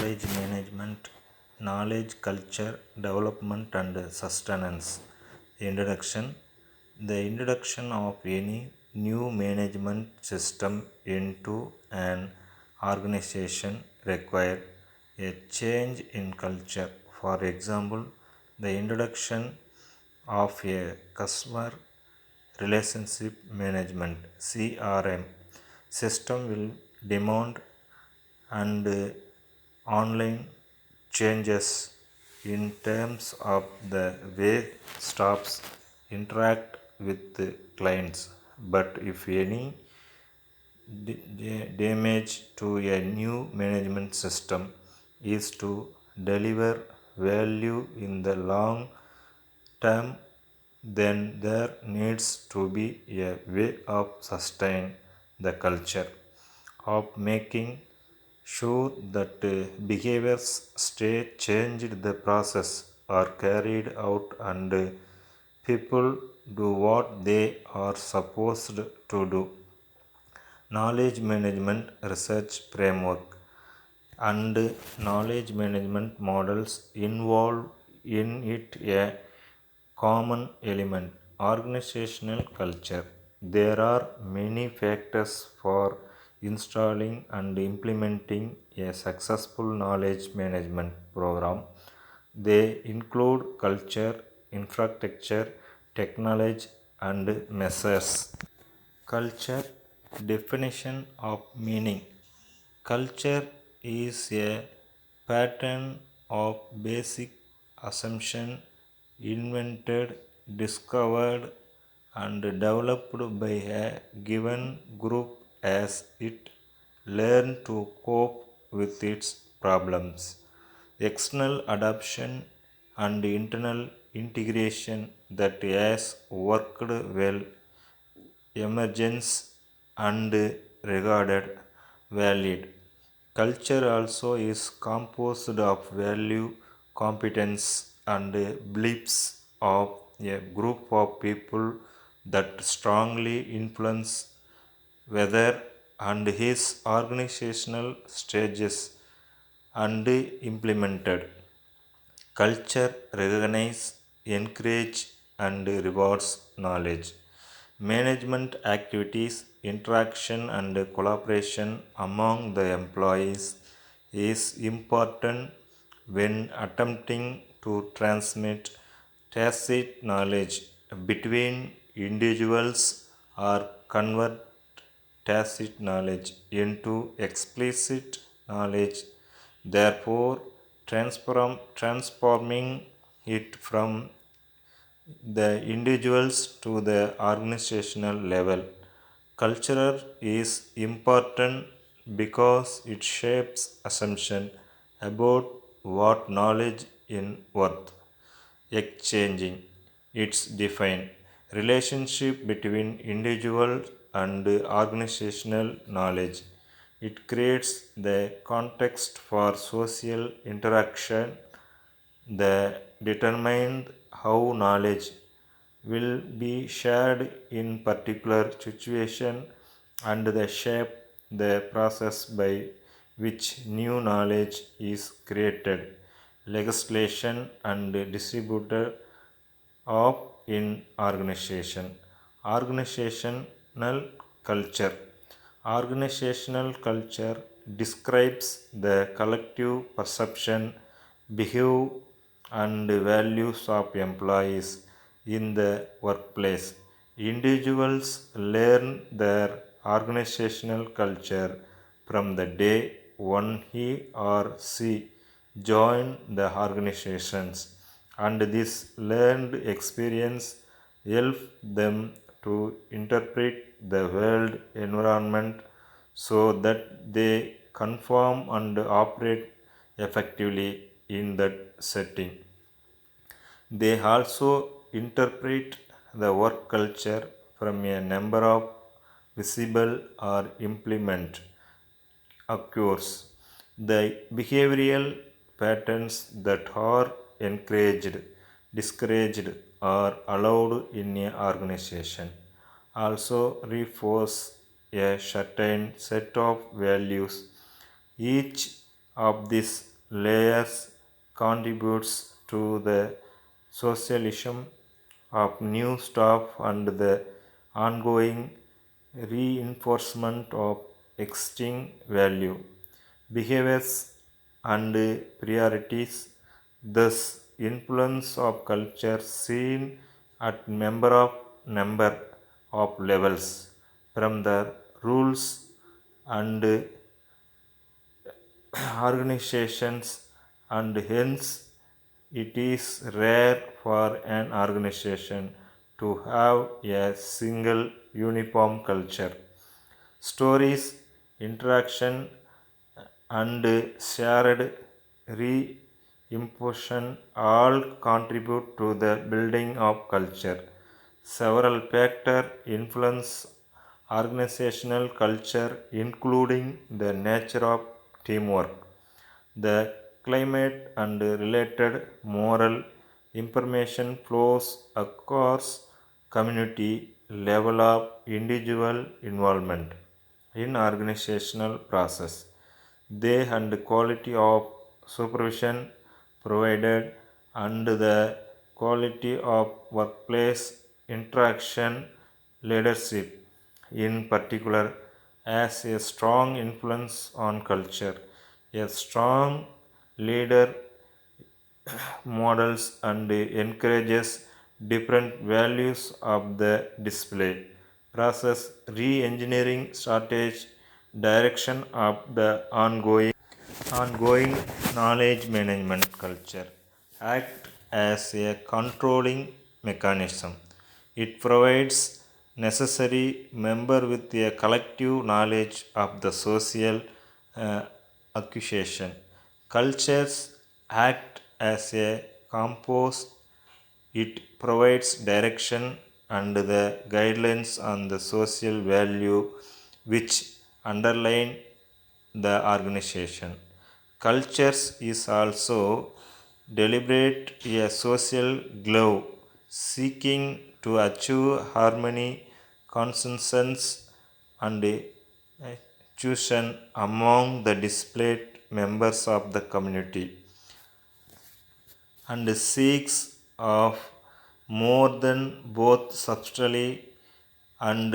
knowledge management, knowledge culture, development, and sustenance. Introduction. The introduction of any new management system into an organization requires a change in culture. For example, the introduction of a customer relationship management CRM system will demand and online changes in terms of the way staffs interact with the clients. But if any damage to a new management system is to deliver value in the long term, then there needs to be a way of sustain the culture of making sure that behaviors stay changed, the process are carried out, and people do what they are supposed to do. Knowledge management research framework and knowledge management models involve in it a common element: organizational culture. There are many factors for installing and implementing a successful knowledge management program. They include culture, infrastructure, technology, and measures. Culture definition of meaning. Culture is a pattern of basic assumption invented, discovered, and developed by a given group as it learns to cope with its problems. External adoption and internal integration that has worked well, emergence and regarded valid. Culture also is composed of value, competence, and beliefs of a group of people that strongly influence whether and his organizational stages and implemented. Culture recognizes, encourages, and rewards knowledge management activities. Interaction and collaboration among the employees is important when attempting to transmit tacit knowledge between individuals or convert tacit knowledge into explicit knowledge, therefore transforming it from the individuals to the organizational level. Culture is important because it shapes assumption about what knowledge is worth. Exchanging its defined relationship between individual and organizational knowledge. It creates the context for social interaction that determines how knowledge will be shared in particular situation and the shape the process by which new knowledge is created, legislation and distributed of in organization. Organizational culture. Organizational culture describes the collective perception, behavior, and values of employees in the workplace. Individuals learn their organizational culture from the day one he or she join the organizations, and this learned experience helps them to interpret the world environment so that they conform and operate effectively in that setting. They also interpret the work culture from a number of visible or implement occurs. The behavioral patterns that are encouraged, discouraged, or allowed in an organization also reinforce a certain set of values. Each of these layers contributes to the socialization of new staff and the ongoing reinforcement of existing value, behaviors, and priorities. Thus, influence of culture seen at number of levels, from the rules and organizations, and hence it is rare for an organization to have a single uniform culture. Stories, interaction, and shared re-impression all contribute to the building of culture. Several factors influence organizational culture, including the nature of teamwork, the climate, and related moral information flows across community, level of individual involvement in organizational process, they and quality of supervision provided, and the quality of workplace interaction. Leadership in particular has a strong influence on culture. A strong leader models and encourages different values of the display process, re-engineering strategy, direction of the ongoing knowledge management culture act as a controlling mechanism. It provides necessary member with a collective knowledge of the social acquisition. Cultures act as a compass. It provides direction and the guidelines on the social value which underline the organization. Cultures is also deliberate a social glove seeking to achieve harmony, consensus, and chosen among the displayed members of the community, and seeks of more than both substantially and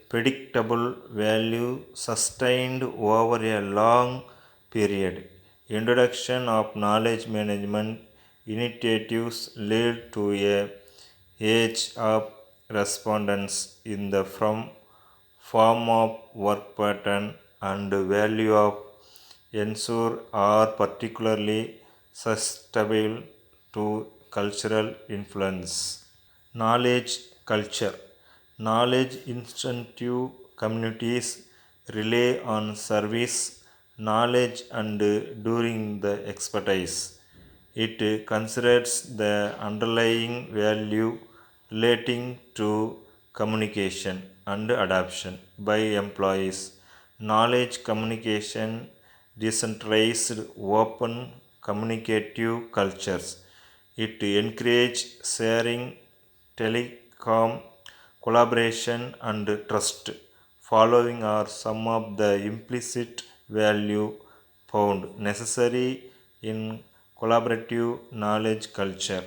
predictable value sustained over a long period. Introduction of knowledge management initiatives led to a age of respondents in the form of work pattern and value of ensure are particularly susceptible to cultural influence. Knowledge culture. Knowledge instinctive communities rely on service, knowledge, and during the expertise. It considers the underlying value relating to communication and adoption by employees. Knowledge communication, decentralized, open, communicative cultures. It encourages sharing, telecom, collaboration, and trust. Following are some of the implicit value found necessary in collaborative knowledge culture.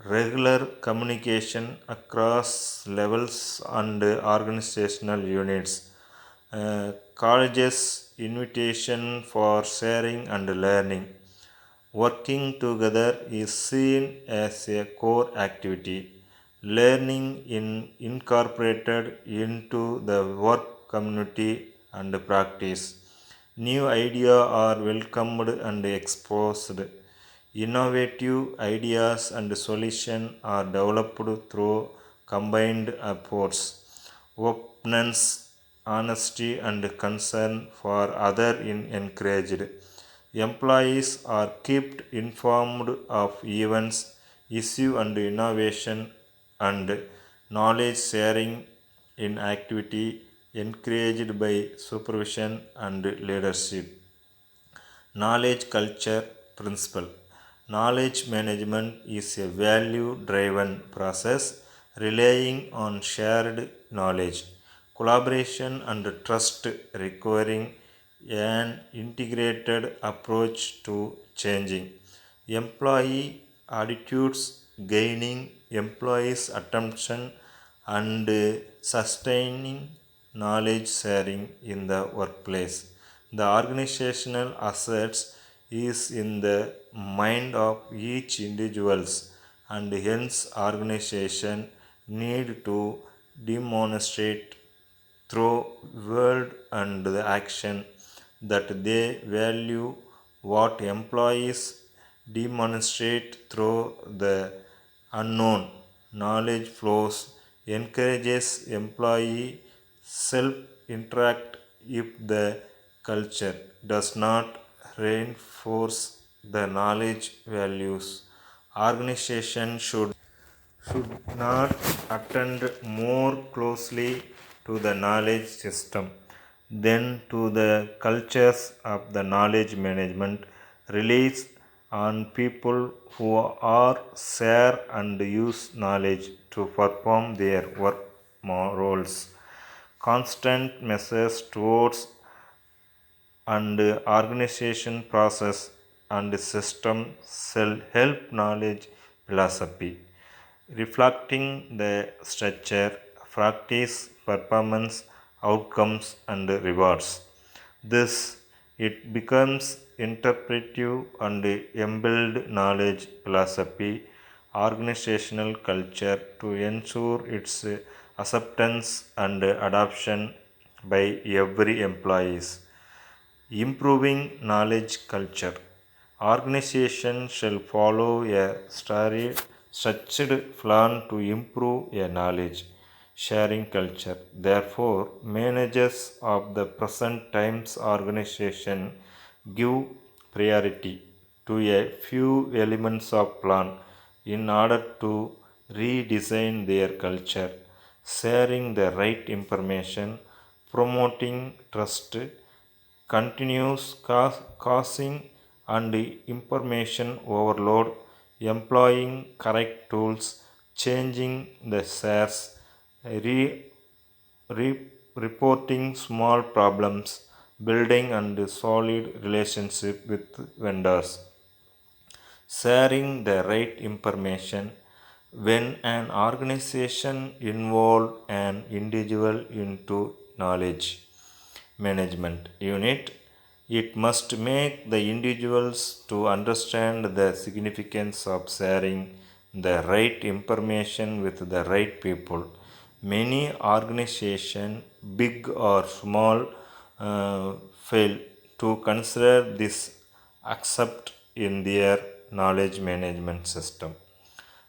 Regular communication across levels and organizational units. Colleges invitation for sharing and learning. Working together is seen as a core activity. Learning incorporated into the work community and practice. New ideas are welcomed and exposed. Innovative ideas and solutions are developed through combined efforts. Openness, honesty, and concern for others is encouraged. Employees are kept informed of events, issues, and innovation, and knowledge sharing in activity encouraged by supervision and leadership. Knowledge culture principle. Knowledge management is a value driven process relying on shared knowledge, collaboration, and trust, requiring an integrated approach to changing employee attitudes, gaining employees' attention, and sustaining knowledge sharing in the workplace. The organizational assets is in the mind of each individuals, and hence organization need to demonstrate through word and the action that they value what employees demonstrate through the unknown knowledge flows encourages employee self interact. If the culture does not reinforce the knowledge values, organization should not attend more closely to the knowledge system than to the cultures of the knowledge management relies on people who are share and use knowledge to perform their work roles. Constant measures towards and organization process and system shall help knowledge philosophy reflecting the structure, practice, performance, outcomes, and rewards. This it becomes interpretive and embelled knowledge philosophy, organizational culture to ensure its acceptance and adoption by every employees. Improving knowledge culture. Organization shall follow a structured plan to improve a knowledge sharing culture. Therefore, managers of the present times organization give priority to a few elements of plan in order to redesign their culture, sharing the right information, promoting trust, continuous causing and information overload, employing correct tools, changing the shares, re- reporting small problems, building and solid relationship with vendors, sharing the right information. When an organization involve an individual into knowledge management unit, it must make the individuals to understand the significance of sharing the right information with the right people. Many organizations, big or small, fail to consider this accept in their knowledge management system.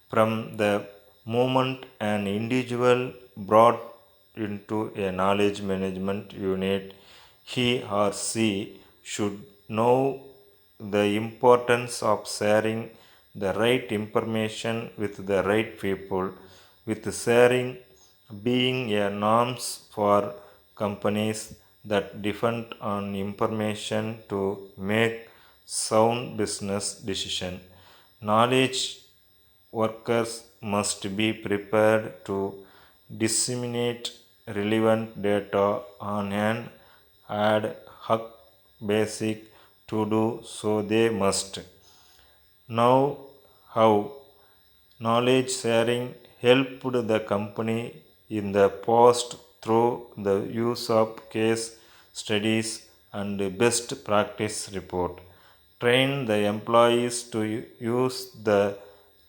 From the moment an individual brought into a knowledge management unit, he or she should know the importance of sharing the right information with the right people, with sharing being a norms for companies that depend on information to make sound business decision. Knowledge workers must be prepared to disseminate relevant data on an ad hoc basis. To do so, they must know how knowledge sharing helped the company in the past through the use of case studies and best practice report. Train the employees to use the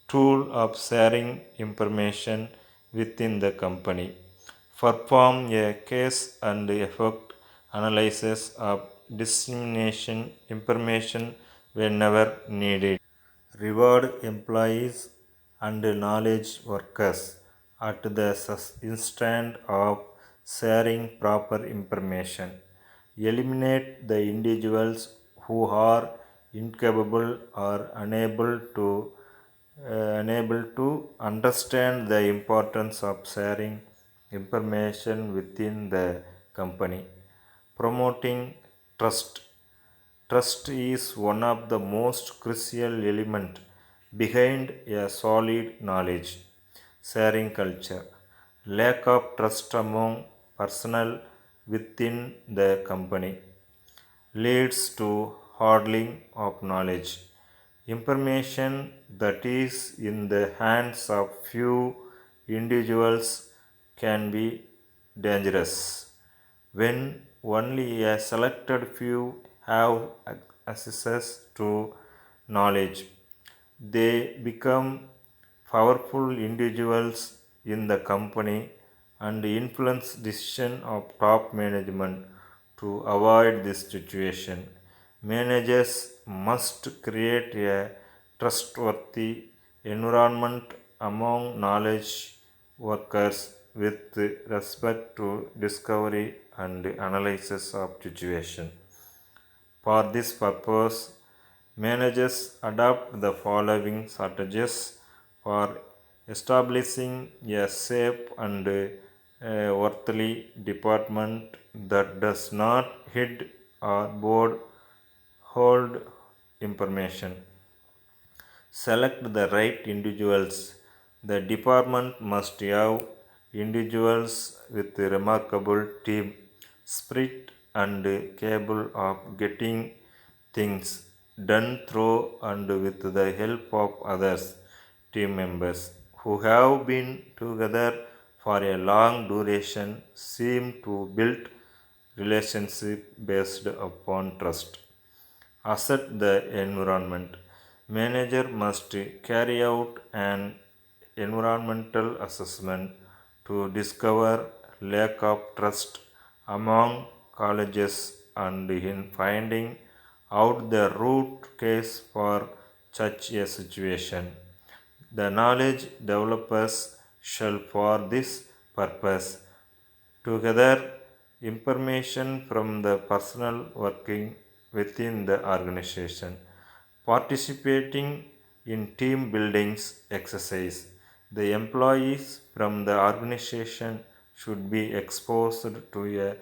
tool of sharing information within the company. Perform a case and effect analysis of dissemination information whenever needed. Reward employees and knowledge workers at the instant of sharing proper information. Eliminate the individuals who are incapable or unable to understand the importance of sharing information within the company. Promoting trust. Trust is one of the most crucial elements behind a solid knowledge sharing culture. Lack of trust among personnel within the company leads to hoarding of knowledge. Information that is in the hands of few individuals can be dangerous. When only a selected few have access to knowledge, they become powerful individuals in the company and influence decision of top management. To avoid this situation, managers must create a trustworthy environment among knowledge workers with respect to discovery and analysis of situation. For this purpose, managers adopt the following strategies for establishing a safe and worthily department that does not hide or board hold information. Select the right individuals. The department must have individuals with remarkable team spirit and capable of getting things done through and with the help of others team members who have been together for a long duration seem to build relationship based upon trust. Assess the environment. Manager must carry out an environmental assessment to discover lack of trust among colleges and in finding out the root cause for such a situation. The knowledge developers shall for this purpose together information from the personnel working within the organization, participating in team buildings exercise. The employees from the organization should be exposed to a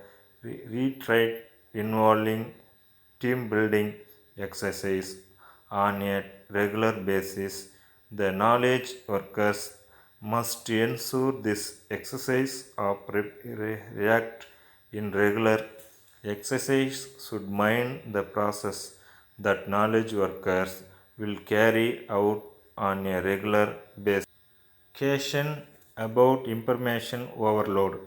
retreat involving team building exercise on a regular basis. The knowledge workers must ensure this exercise of react in regular exercise should mind the process that knowledge workers will carry out on a regular basis. Question about information overload.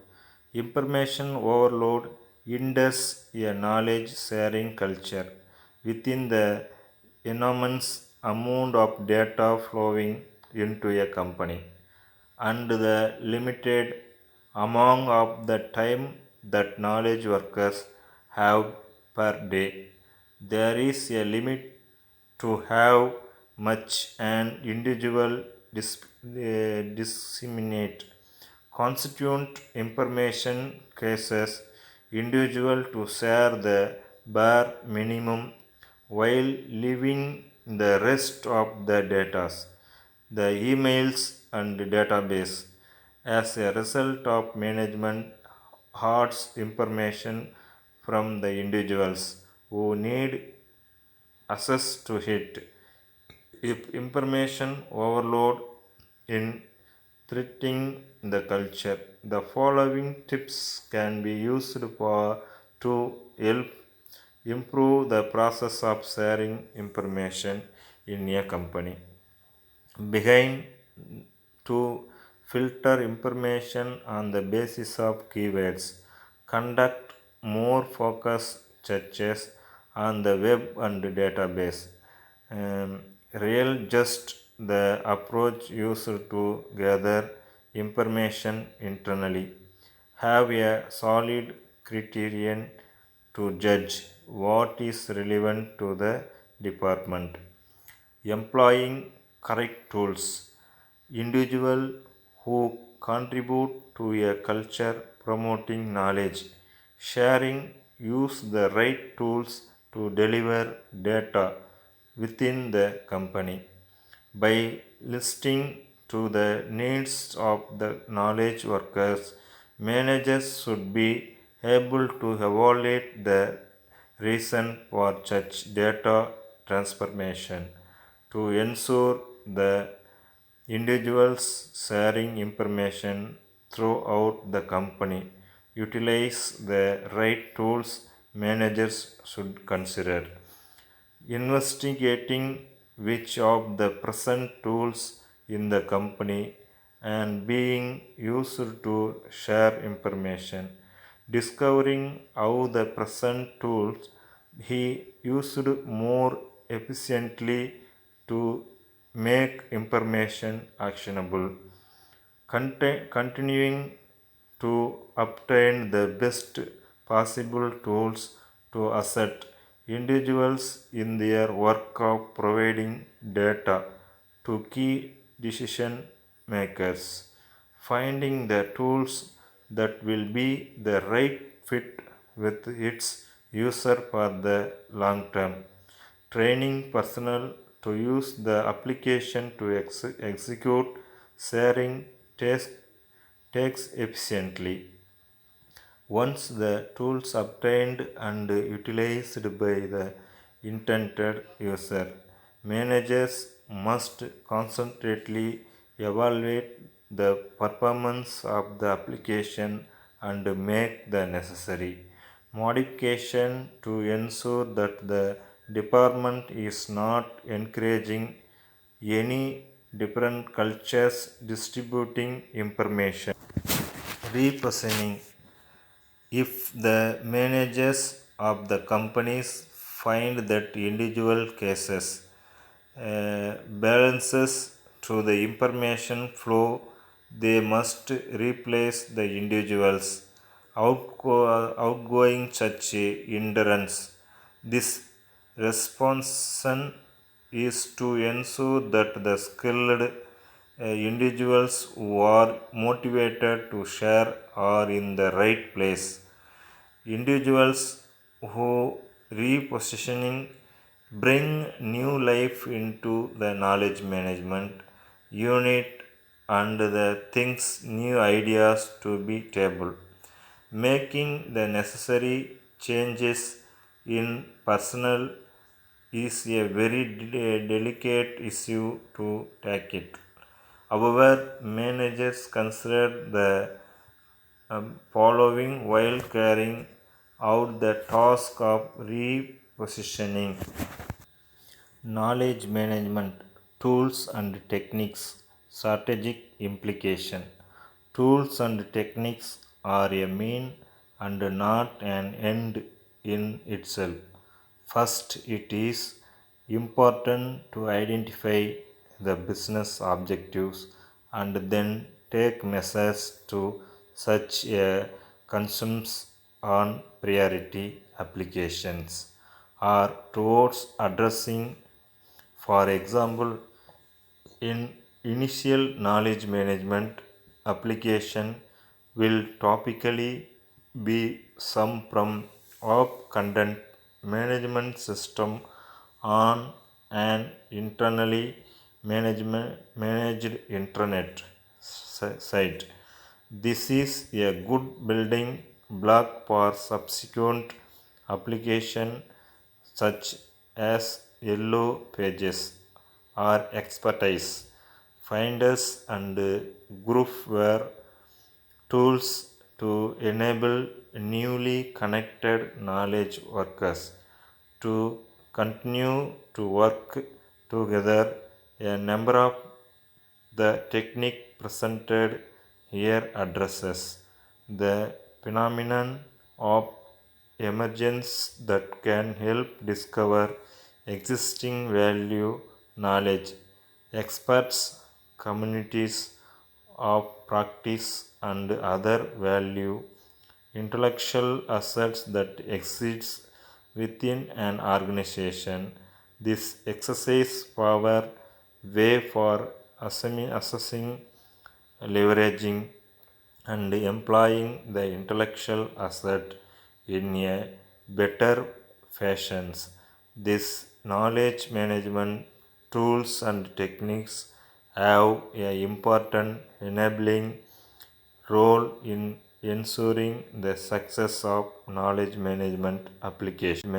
Information overload hinders a knowledge sharing culture. Within the enormous amount of data flowing into a company and the limited amount of the time that knowledge workers have per day, there is a limit to how much an individual disseminate constituent information cases individual to share the bare minimum while leaving the rest of the data, the emails and database. As a result of management hoards information from the individuals who need access to it. If information overload in threatening the culture, the following tips can be used to help improve the process of sharing information in a company. Begin to filter information on the basis of keywords. Conduct more focused searches on the web and database. REL just the approach used to gather information internally. Have a solid criterion to judge what is relevant to the department. Employing correct tools. Individual who contribute to a culture promoting knowledge sharing use the right tools to deliver data within the company. By listening to the needs of the knowledge workers, managers should be able to evaluate the reason for such data transformation to ensure the individuals sharing information throughout the company utilize the right tools managers should consider. Investigating which of the present tools in the company and being used to share information. Discovering how the present tools he used more efficiently to make information actionable. Continuing to obtain the best possible tools to assist individuals in their work of providing data to key decision makers. Finding the tools that will be the right fit with its user for the long term. Training personnel to use the application to execute sharing tasks efficiently. Once the tools obtained and utilized by the intended user, managers must constantly evaluate the performance of the application and make the necessary modification to ensure that the department is not encouraging any different cultures distributing information. Repositioning. If the managers of the companies find that individual cases balances to the information flow, they must replace the individuals outgoing such hindrance. This response is to ensure that the skilled individuals who are motivated to share are in the right place. Individuals who repositioning bring new life into the knowledge management unit and the things new ideas to be tabled. Making the necessary changes in personnel is a very delicate issue to tackle. However, managers consider the following while carrying out the task of repositioning. Knowledge management tools and techniques. Strategic implication. Tools and techniques are a mean and not an end in itself. First, it is important to identify the business objectives and then take measures to such a consumes on priority applications or towards addressing. For example, in initial knowledge management application will topically be some from of content management system on an internally managed internet site. This is a good building block for subsequent application such as yellow pages or expertise finders and groupware tools to enable newly connected knowledge workers to continue to work together. A number of the technique presented here addresses the phenomenon of emergence that can help discover existing value knowledge. Experts, communities of practice and other value intellectual assets that exist within an organization. This exercise power way for assessing, leveraging and employing the intellectual asset in a better fashions. This knowledge management tools and techniques have an important enabling role in ensuring the success of knowledge management application.